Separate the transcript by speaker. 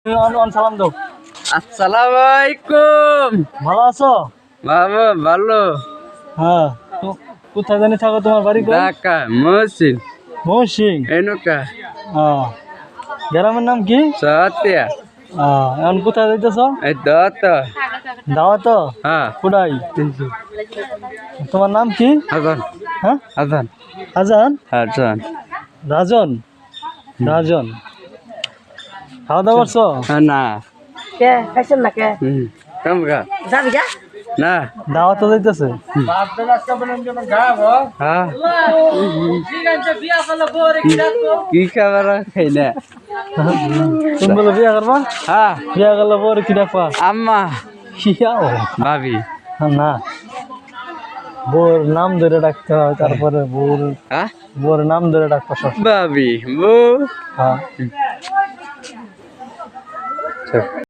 Speaker 1: সালাম দাও।
Speaker 2: আসসালামু আলাইকুম।
Speaker 1: ভালো আছো?
Speaker 2: বাবা ভালো।
Speaker 1: হ্যাঁ। কোথায় জানি থাকো, তোমার বাড়ি কোথায়?
Speaker 2: ঢাকা মহসিন
Speaker 1: মহসিন।
Speaker 2: এনুকা
Speaker 1: গ্রামের নাম কি?
Speaker 2: সতিয়া।
Speaker 1: এখন কোথায় যাইতেছ?
Speaker 2: এই দত।
Speaker 1: দাওয়াত?
Speaker 2: হ্যাঁ
Speaker 1: কোথায়? তোমার নাম কি?
Speaker 2: আজান
Speaker 1: হ্যাঁ,
Speaker 2: আজান
Speaker 1: আজান।
Speaker 2: আজান।
Speaker 1: রাজন। রাজন। খাওয়া দাওয়া করছো?
Speaker 2: না
Speaker 3: কে খাইছেন না কে
Speaker 2: কামগা
Speaker 3: যাবি যা
Speaker 2: না।
Speaker 1: দাওয়াত যাইতেছে।
Speaker 2: হ্যাঁ কি খাবার খাই না।
Speaker 1: তুমি বলে বিয়া করবা?
Speaker 2: হ্যাঁ
Speaker 1: বিয়া করলে পরে কি ডাকবা?
Speaker 2: আম্মা
Speaker 1: কিয়াও
Speaker 2: ভাবি।
Speaker 1: না, বোর নাম ধরে ডাকতে হয়, তারপরে
Speaker 2: হ্যাঁ
Speaker 1: বোর নাম ধরে ডাকতে হয়।
Speaker 2: ভাবি বউ।
Speaker 1: হ্যাঁ।